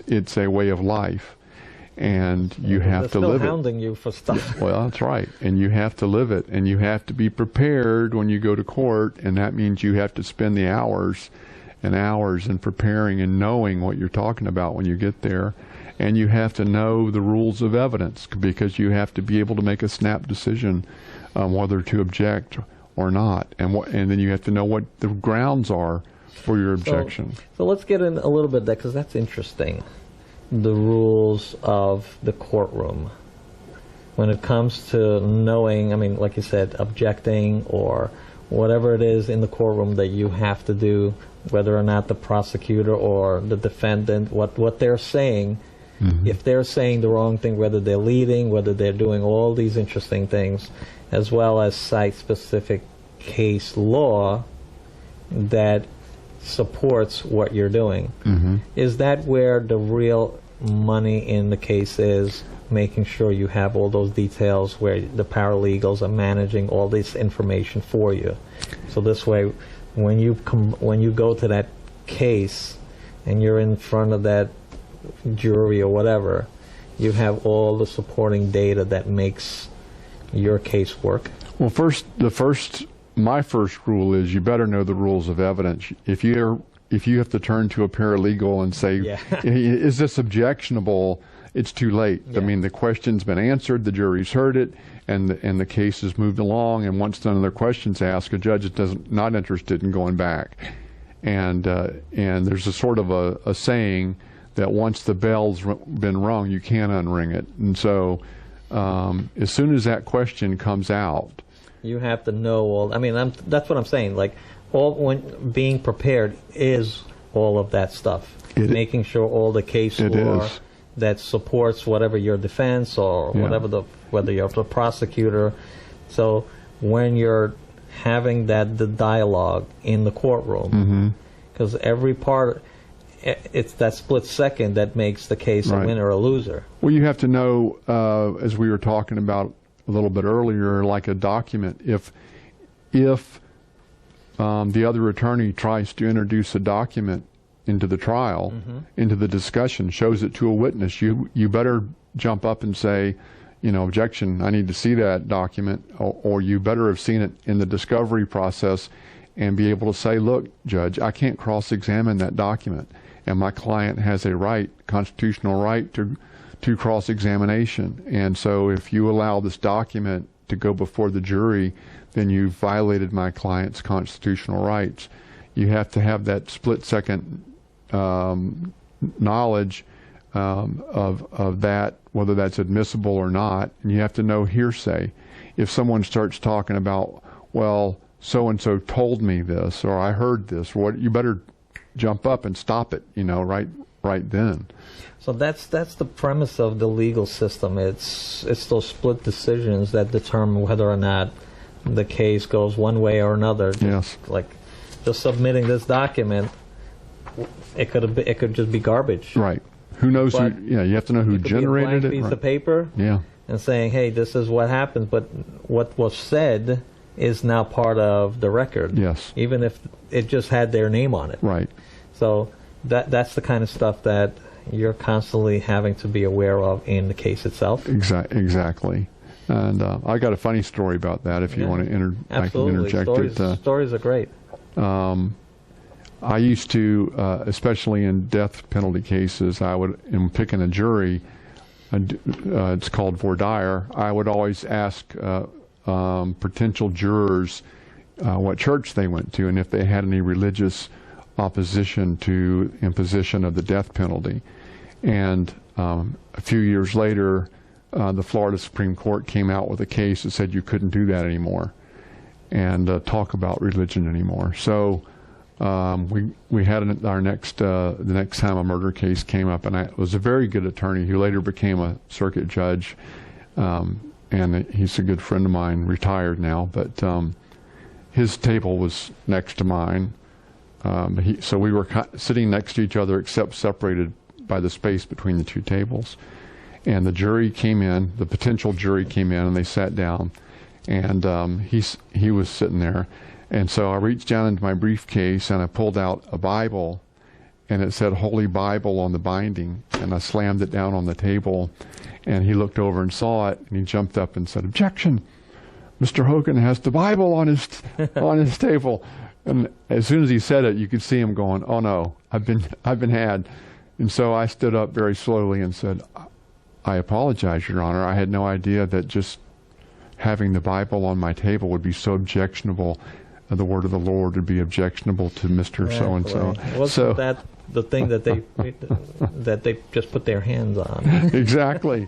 it's a way of life, and you have to live it. They're still hounding you for stuff. Well, that's right, and you have to live it, and you have to be prepared when you go to court, and that means you have to spend the hours and hours in preparing and knowing what you're talking about when you get there. And you have to know the rules of evidence, because you have to be able to make a snap decision whether to object or not. And then you have to know what the grounds are for your objection. So let's get in a little bit of that, because that's interesting. The rules of the courtroom. When it comes to knowing, I mean, like you said, objecting or whatever it is in the courtroom that you have to do, whether or not the prosecutor or the defendant, what they're saying, if they're saying the wrong thing, whether they're leading, whether they're doing all these interesting things, as well as site-specific case law that supports what you're doing. Is that where the real money in the case is, making sure you have all those details where the paralegals are managing all this information for you? So this way, when you go to that case and you're in front of that jury or whatever, you have all the supporting data that makes your case work? Well, my first rule is you better know the rules of evidence. If you have to turn to a paralegal and say, is this objectionable, it's too late. I mean, the question's been answered, the jury's heard it, and the case has moved along, and once none of their questions asked, a judge is not interested in going back. And there's a sort of a saying that once the bell's been rung, you can't unring it. And so as soon as that question comes out, you have to know all. I mean, that's what I'm saying. Like, when being prepared is all of that stuff. Making sure all the case law that supports whatever your defense or whether you're the prosecutor. So when you're having the dialogue in the courtroom, because every part, it's that split second that makes the case a winner or a loser. Well, you have to know, as we were talking about a little bit earlier, like a document. If the other attorney tries to introduce a document into the trial, into the discussion, shows it to a witness, you better jump up and say, objection, I need to see that document, or you better have seen it in the discovery process and be able to say, look, Judge, I can't cross-examine that document, and my client has a constitutional right to cross-examination. And so if you allow this document to go before the jury, then you've violated my client's constitutional rights. You have to have that split-second knowledge of that, whether that's admissible or not, and you have to know hearsay. If someone starts talking about, well, so-and-so told me this, or I heard this, you better jump up and stop it, right then. So that's the premise of the legal system. It's those split decisions that determine whether or not the case goes one way or another. Yes. Like, just submitting this document, it could just be garbage. Right. Who knows? You have to know who generated it. It could be a blank piece of paper. Yeah. And saying, hey, this is what happened, but what was said is now part of the record. Yes. Even if it just had their name on it. Right. So that's the kind of stuff that you're constantly having to be aware of in the case itself. Exactly. And I got a funny story about that. If you want to I can interject it. Stories are great. I used to, especially in death penalty cases, in picking a jury, it's called voir dire, I would always ask potential jurors what church they went to and if they had any religious opposition to imposition of the death penalty. And a few years later, the Florida Supreme Court came out with a case that said you couldn't do that anymore and talk about religion anymore. So we had the next time a murder case came up, and it was a very good attorney who later became a circuit judge, and he's a good friend of mine, retired now, but his table was next to mine. So we were sitting next to each other except separated by the space between the two tables. And the jury came in, the potential jury came in, and they sat down, and he was sitting there. And so I reached down into my briefcase and I pulled out a Bible, and it said Holy Bible on the binding, and I slammed it down on the table, and he looked over and saw it, and he jumped up and said, "Objection! Mr. Hogan has the Bible on his table." And as soon as he said it, you could see him going, "Oh no, I've been had." And so I stood up very slowly and said, "I apologize, Your Honor. I had no idea that just having the Bible on my table would be so objectionable. The word of the Lord would be objectionable to Mr. So-and-so." Wasn't that the thing that they just put their hands on? Exactly.